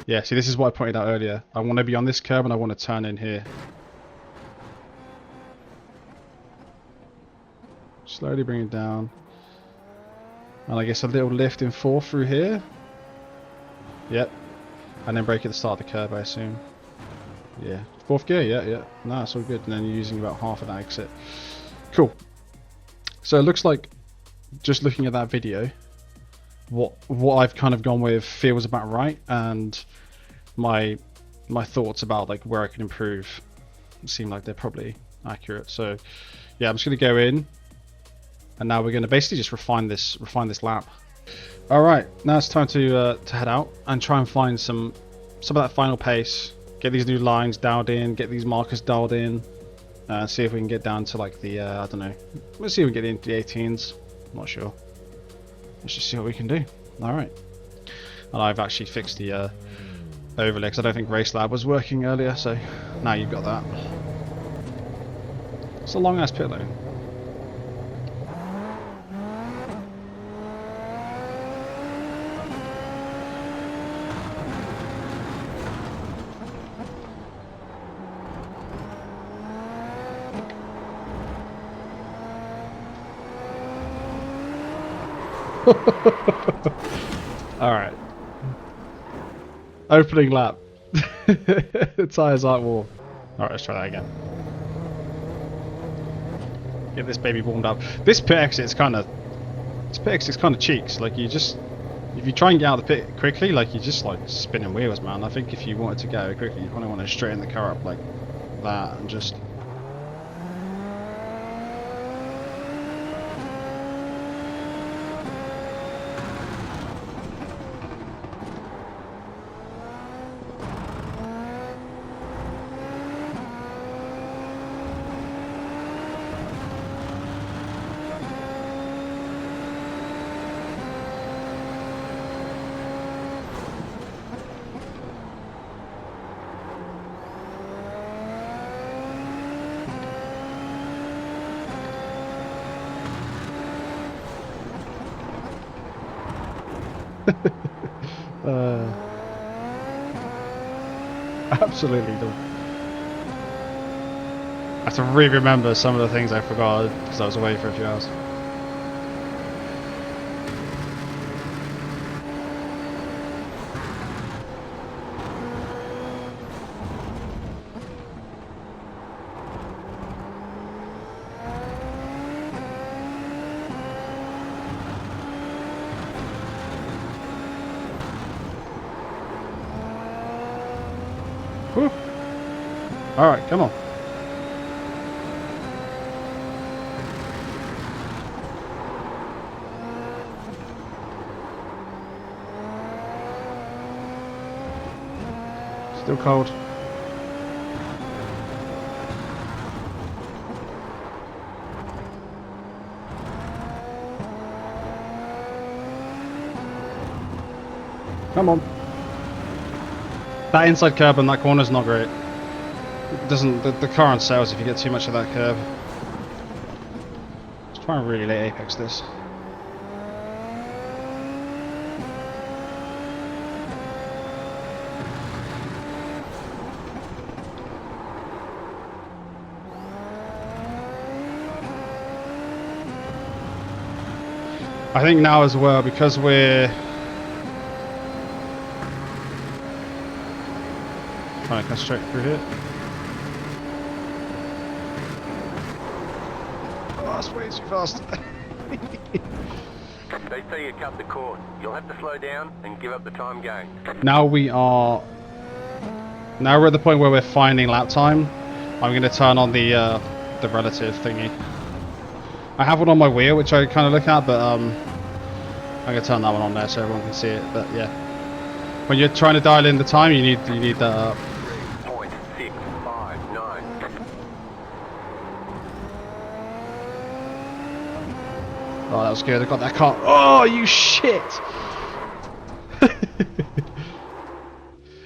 Yeah, see, this is what I pointed out earlier. I want to be on this curb and I want to turn in here. Slowly bring it down. And I guess a little lift in 4th through here. Yep. And then brake at the start of the curb, I assume. Yeah. 4th gear, yeah. No, it's all good. And then you're using about half of that exit. Cool. So it looks like, just looking at that video, what I've kind of gone with feels about right, and my thoughts about like where I can improve seem like they're probably accurate. So yeah, I'm just gonna go in, and now we're gonna basically just refine this lap. All right, now it's time to head out and try and find some of that final pace. Get these new lines dialed in, get these markers dialed in, see if we can get down to like the I don't know. Let's see if we can get into the 18s. I'm not sure. Let's just see what we can do. All right. And I've actually fixed the overlay because I don't think Race Lab was working earlier. So now you've got that. It's a long ass pit lane. Alright. Opening lap. The tyres aren't warm. Alright, let's try that again. Get this baby warmed up. This pit exit is kind of cheeks. Like you just, if you try and get out of the pit quickly, like you're just like spinning wheels, man. I think if you wanted to go quickly, you probably want to straighten the car up like that and just. Absolutely don't. I have to re-remember some of the things I forgot because I was away for a few hours. Whew. All right, come on. Still cold. Come on. That inside curb on that corner is not great. It doesn't, the car on sales if you get too much of that curb. Let's try and really late apex this. I think now as well, because we're trying to cut straight through here. Oh, that's way too fast. They say you cut the cord. You'll have to slow down and give up the time gain. Now we're at the point where we're finding lap time. I'm going to turn on the relative thingy. I have one on my wheel, which I kind of look at, but I'm going to turn that one on there so everyone can see it. But yeah, when you're trying to dial in the time, you need that up. 3.659. Oh, that was good. I got that car. Oh, you shit!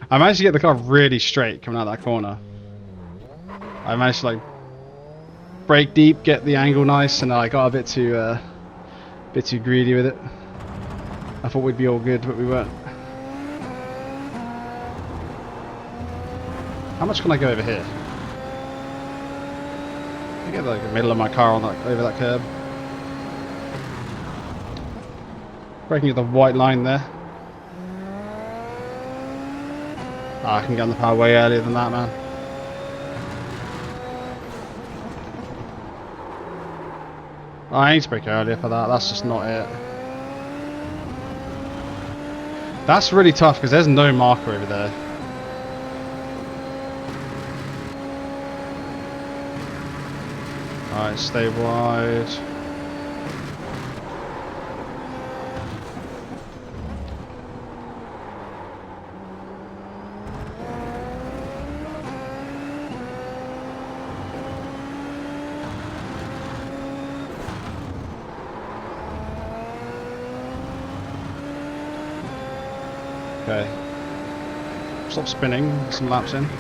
I managed to get the car really straight coming out that corner. I managed to like brake deep, get the angle nice, and I got a bit too greedy with it. I thought we'd be all good, but we weren't. How much can I go over here? I get like the middle of my car on that over that curb. Breaking at the white line there. Oh, I can get on the power way earlier than that, man. Oh, I need to brake earlier for that. That's just not it. That's really tough because there's no marker over there. Alright, stay wide. Okay. Stop spinning, get some laps in. 8.817.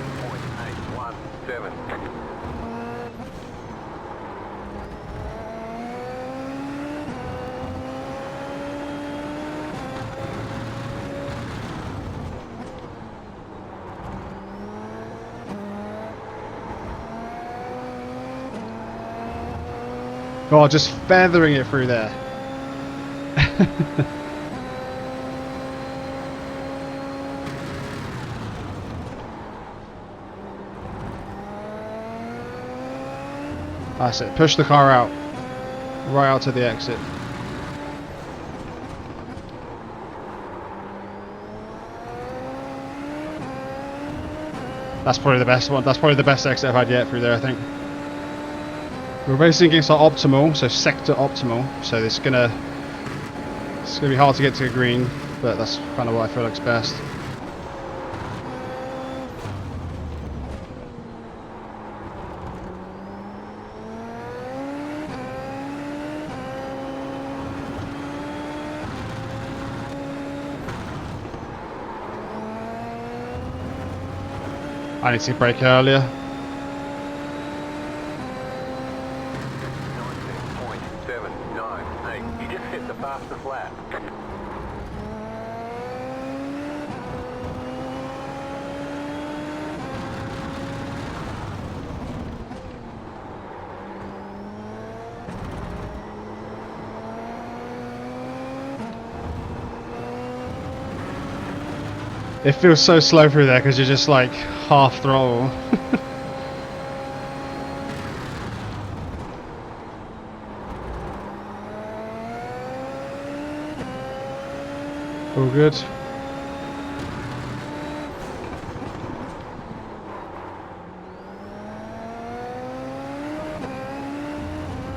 God, just feathering it through there. That's it. Push the car out. Right out to the exit. That's probably the best one. That's probably the best exit I've had yet through there, I think. We're racing against our optimal, so sector optimal. So it's gonna be hard to get to green, but that's kind of what I feel like's best. I need to brake earlier. 19.798. You just hit the fastest lap. It feels so slow through there because you're just like half throttle. All good.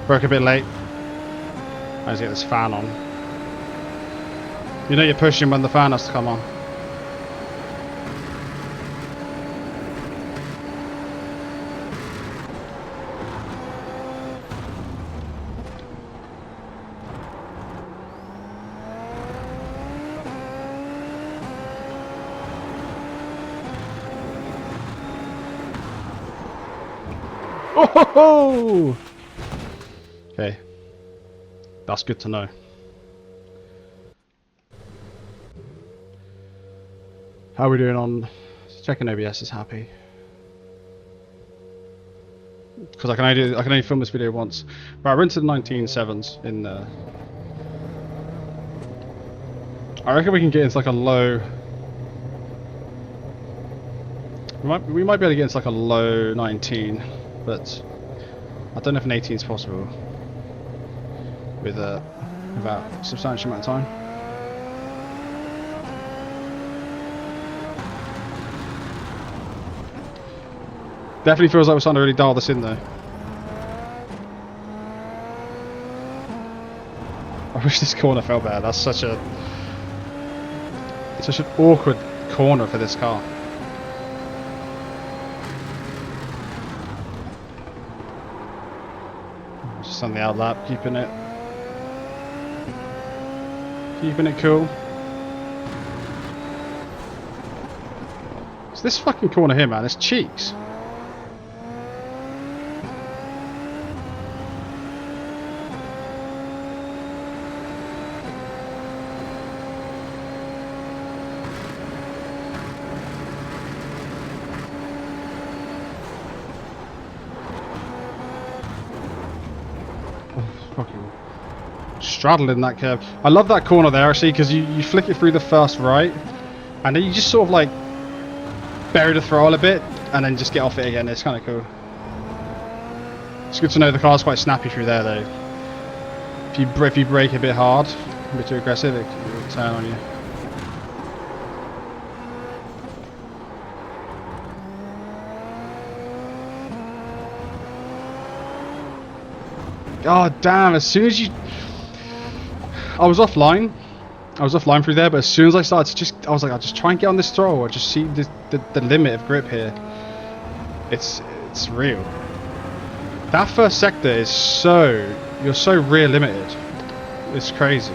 Broke a bit late. I just get this fan on. You know you're pushing when the fan has to come on. Oh ho ho! Okay, that's good to know. How are we doing on checking OBS is happy? Because I can only film this video once. Right, we're into the 19.7s in I reckon we can get into like a low. We might be able to get into like a low 19, but I don't know if an 18 is possible with without a substantial amount of time. Definitely feels like we're starting to really dial this in though. I wish this corner felt bad. That's such an awkward corner for this car. Just on the out lap, keeping it cool. It's this fucking corner here, man. It's cheeks. Fucking straddled in that curve. I love that corner there actually, because you flick it through the first right and then you just sort of like bury the throttle a bit and then just get off it again. It's kind of cool. It's good to know the car's quite snappy through there though. If you brake a bit hard, a bit too aggressive, it will turn on you. God damn, as soon as you... I was offline through there, but as soon as I started to I was like, I'll just try and get on this throttle, or just see the limit of grip here. It's real. That first sector is you're so rear limited. It's crazy.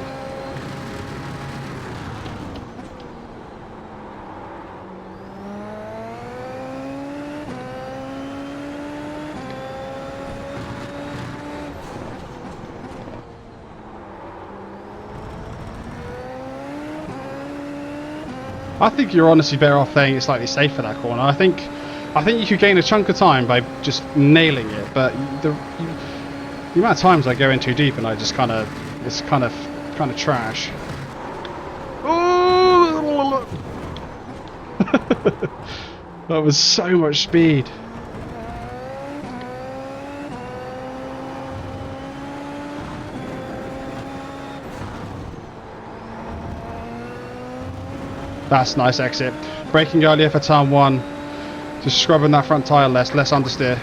I think you're honestly better off playing it slightly safe for that corner. I think you could gain a chunk of time by just nailing it, but the amount of times I go in too deep and I just it's kind of trash. Oh! That was so much speed. That's nice exit. Braking earlier for turn 1. Just scrubbing that front tyre less understeer.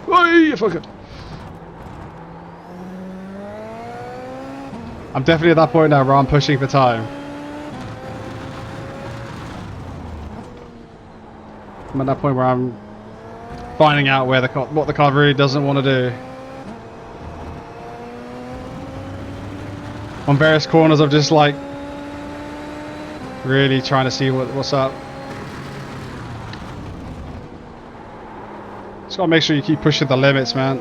2.072. Oi, fuck it. I'm definitely at that point now where I'm pushing for time. I'm at that point where I'm finding out what the car really doesn't want to do. On various corners, I'm just like really trying to see what's up. Just gotta make sure you keep pushing the limits, man.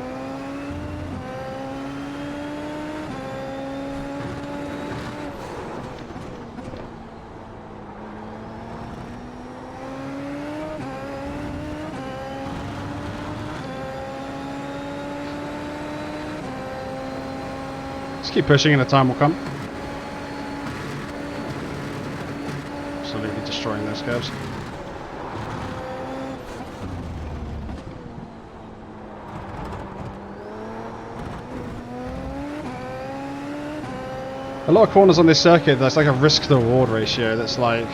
Just keep pushing and the time will come. Absolutely destroying those curves. A lot of corners on this circuit, there's like a risk to reward ratio that's like...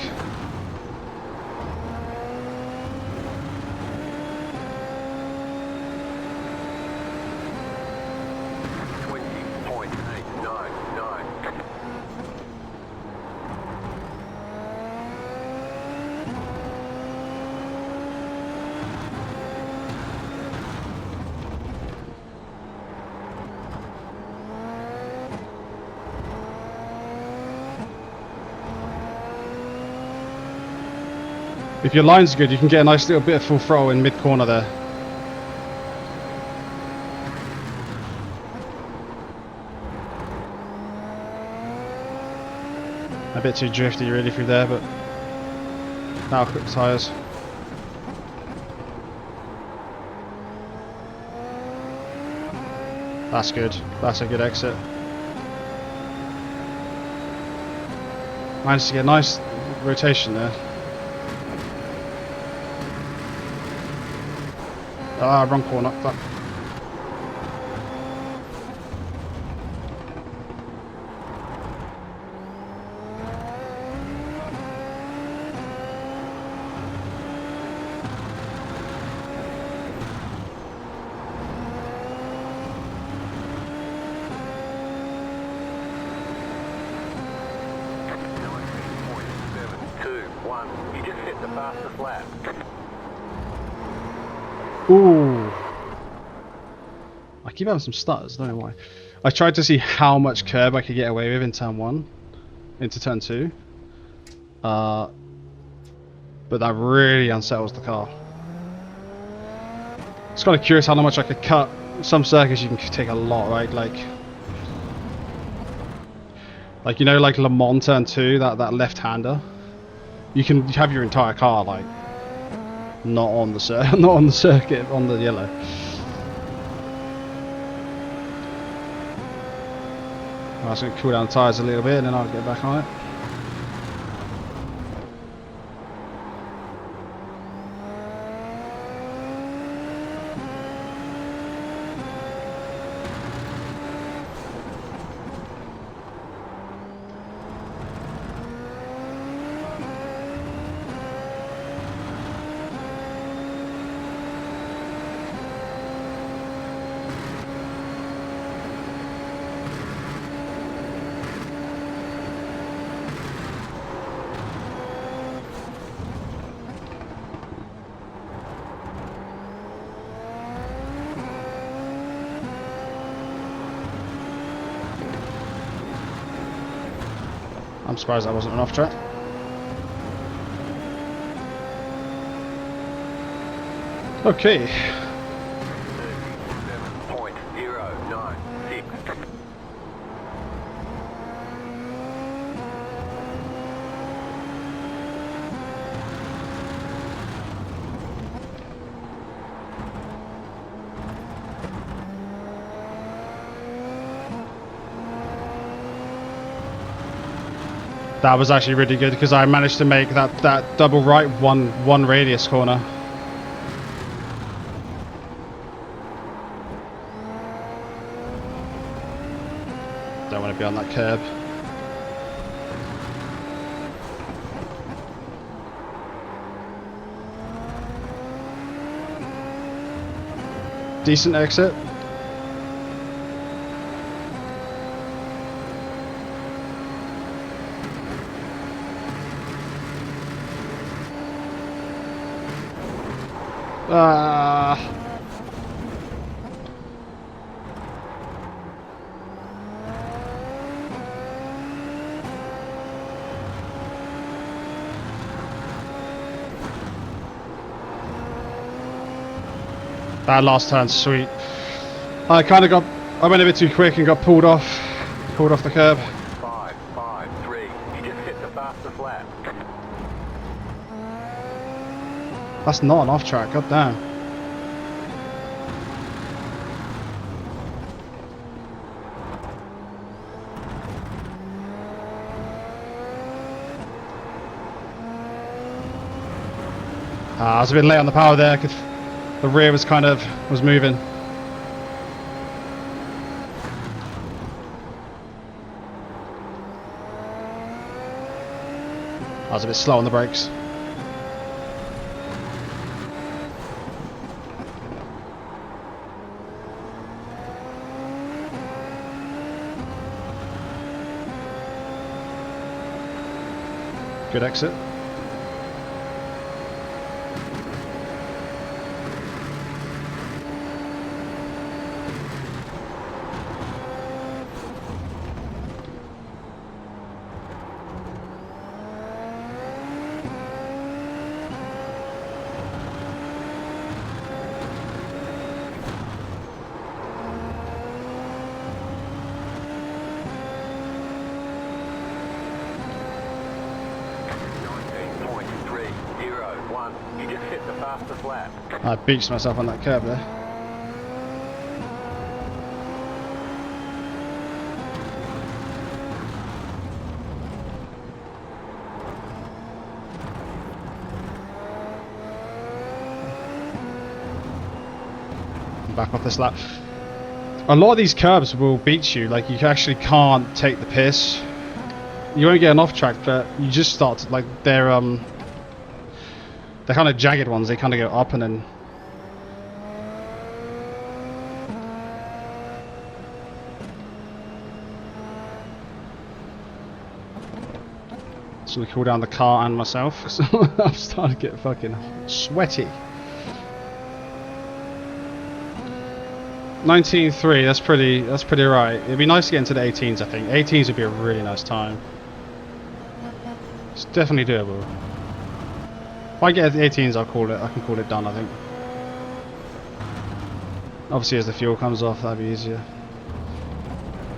If your line's good, you can get a nice little bit of full throttle in mid-corner there. A bit too drifty really through there, but now quick tyres. That's good. That's a good exit. Managed to get a nice rotation there. Ah, wrong corner. Fuck. You just hit the fastest lap. Ooh. I keep having some stutters, I don't know why. I tried to see how much curb I could get away with in turn 1 into turn 2. But that really unsettles the car. It's kind of curious how much I could cut. Some circuits you can take a lot, right? Like you know, like Le Mans turn 2, that left-hander. You can have your entire car like not on the circuit on the yellow. I'm just going to cool down the tyres a little bit and then I'll get back on it. I'm surprised that wasn't an off track. Okay. 37.096. That was actually really good because I managed to make that double right one radius corner. Don't want to be on that curb. Decent exit. That last turn's sweet. I went a bit too quick and got pulled off the curb. 5.53. You just hit the fastest lap. That's not an off track, god damn. I was a bit late on the power there because the rear was was moving. I was a bit slow on the brakes. Good exit. You just hit the fastest lap. I beached myself on that curb there. back off this lap. A lot of these curbs will beat you. Like, you actually can't take the piss. You won't get an off track, but you just start to, like, they're kind of jagged ones. They kind of go up and then. Just gonna cool down the car and myself. So I'm starting to get fucking sweaty. 19.3, that's pretty right. It'd be nice to get into the 18s, I think. 18s would be a really nice time. It's definitely doable. If I get the 18s, I can call it done, I think. Obviously, as the fuel comes off, that'd be easier.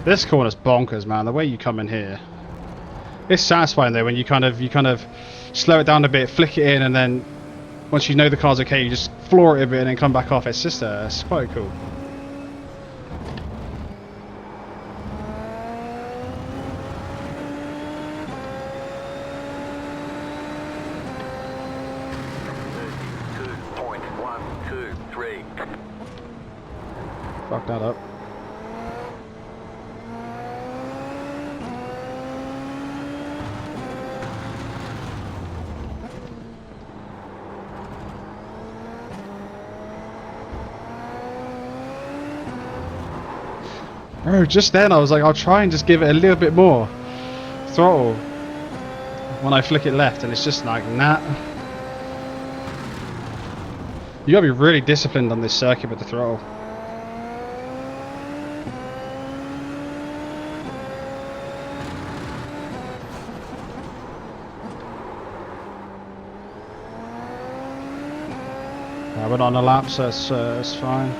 This corner's bonkers, man. The way you come in here, it's satisfying though when you kind of slow it down a bit, flick it in, and then once you know the car's okay, you just floor it a bit and then come back off. It's just it's quite cool. Fuck that up. Bro, just then I was like, I'll try and just give it a little bit more throttle when I flick it left, and it's just like, nah. You gotta be really disciplined on this circuit with the throttle. I went on a lap, so it's fine.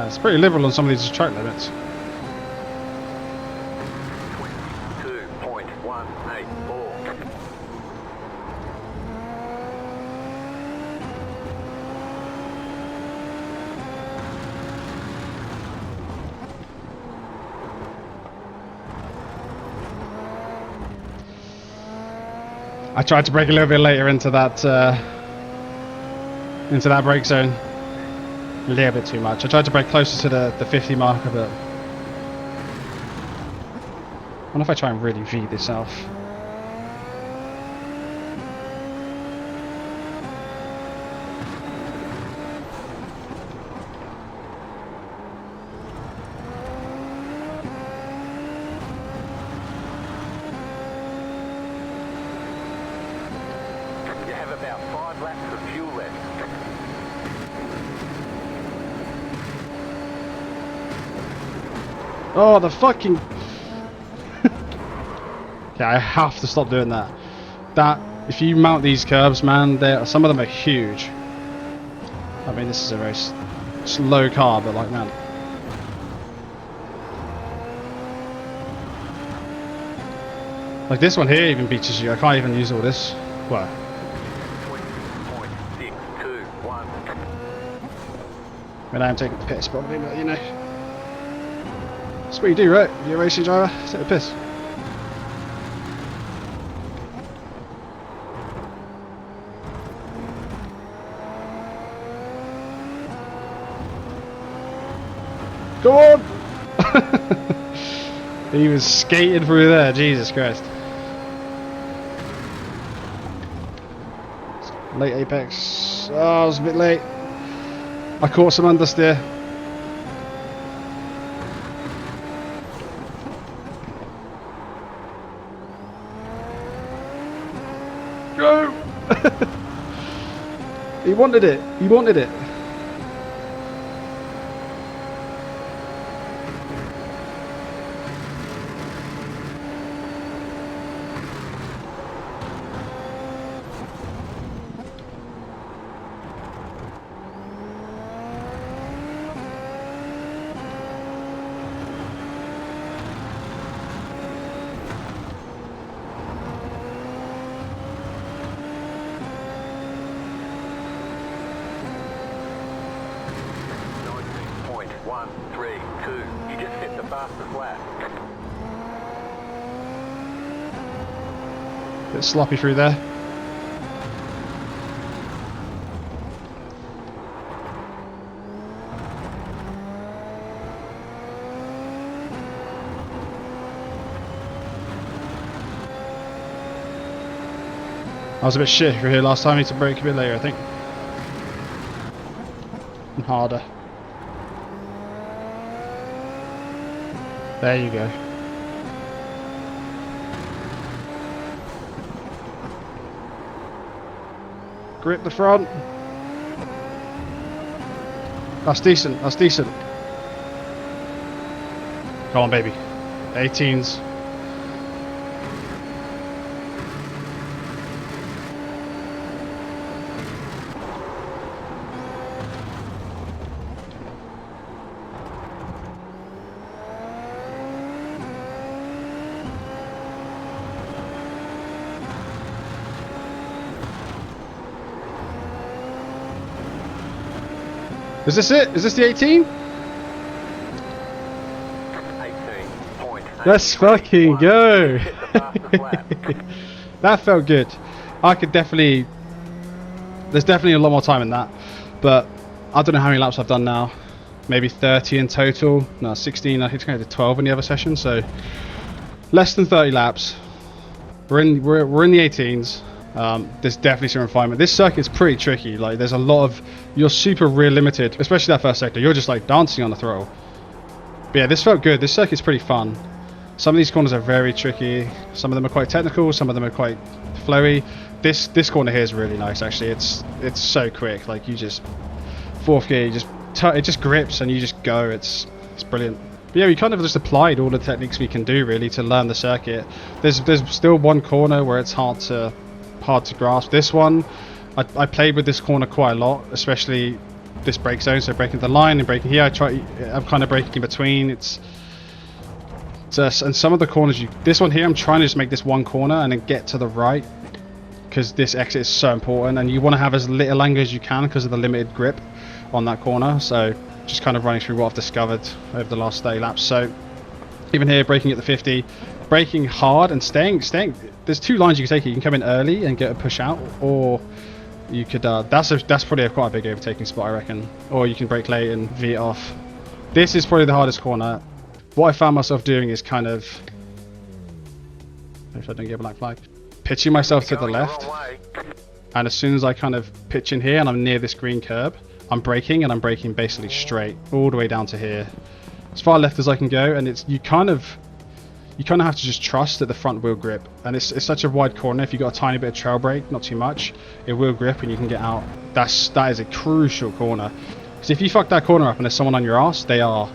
It's pretty liberal on some of these track limits. 22.184. I tried to brake a little bit later into that brake zone. A little bit too much. I tried to brake closer to the 50 marker, but I wonder if I try and really V this off. You have about 5 laps of fuel left. Oh, the fucking... Yeah, I have to stop doing that. If you mount these curbs, man, some of them are huge. I mean, this is a very slow car, but like, man. Like this one here even beaches you. I can't even use all this. Well. 20.621. I mean, I am taking the piss probably, but you know. That's what you do, right? You're a racing driver, take the piss. Go on! He was skating through there, Jesus Christ. Late apex. Oh, I was a bit late. I caught some understeer. Go! He wanted it. He wanted it. 1-3-2. You just hit the fastest lap. Bit sloppy through there. I was a bit shit through here last time. I need to brake a bit later, I think. And harder. There you go. Grip the front. That's decent. That's decent. Come on, baby. 18s. Is this it? Is this the 18? 18.8. Let's fucking go! That felt good. I could definitely... There's definitely a lot more time in that. But I don't know how many laps I've done now. Maybe 30 in total. No, 16. I think I did 12 in the other session. So less than 30 laps. We're in the 18s. There's definitely some refinement. This circuit's pretty tricky. Like, there's a lot of... You're super rear limited, especially that first sector. You're just like dancing on the throttle. But yeah, this felt good. This circuit's pretty fun. Some of these corners are very tricky. Some of them are quite technical. Some of them are quite flowy. This corner here is really nice, actually. It's so quick. Like, you just... Fourth gear, it just grips and you just go. It's brilliant. But yeah, we kind of just applied all the techniques we can do, really, to learn the circuit. There's still one corner where it's hard to grasp. This one, I played with this corner quite a lot, especially this brake zone. So braking the line and braking here, I'm kind of braking in between. It's and some of the corners, this one here, I'm trying to just make this one corner and then get to the right, because this exit is so important and you want to have as little angle as you can because of the limited grip on that corner. So just kind of running through what I've discovered over the last 30 laps. So even here, braking at the 50, braking hard and staying. There's two lines you can take. You can come in early and get a push out, or you could that's probably quite a big overtaking spot, I reckon. Or you can brake late and V it off. This is probably the hardest corner. What I found myself doing is kind of, if I don't get a black flag, pitching myself to the left, and as soon as I kind of pitch in here and I'm near this green curb, I'm braking, and I'm braking basically straight all the way down to here, as far left as I can go. And you kind of have to just trust that the front wheel grip, and it's such a wide corner. If you've got a tiny bit of trail brake, not too much, it will grip and you can get out. That is a crucial corner, because if you fuck that corner up and there's someone on your ass, they're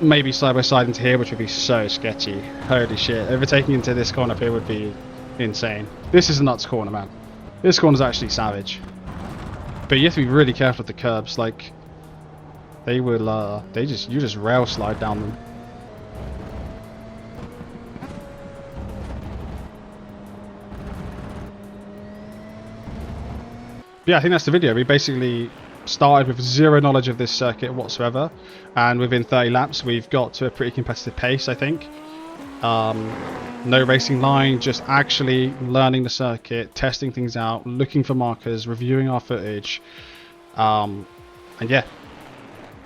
maybe side by side into here, which would be so sketchy. Holy shit, overtaking into this corner up here would be insane. This is a nuts corner, man. This corner's actually savage, but you have to be really careful with the curbs. Like, they will you just rail slide down them. Yeah, I think that's the video. We basically started with zero knowledge of this circuit whatsoever, and within 30 laps we've got to a pretty competitive pace, I think. No racing line, just actually learning the circuit, testing things out, looking for markers, reviewing our footage, and yeah,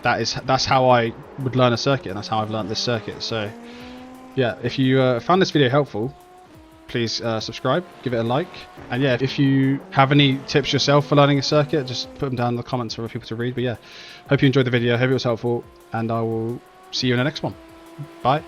that's how I would learn a circuit, and that's how I've learned this circuit. So yeah, if you found this video helpful, please subscribe, give it a like, and yeah, if you have any tips yourself for learning a circuit, just put them down in the comments for people to read. But yeah, hope you enjoyed the video, hope it was helpful, and I will see you in the next one. Bye.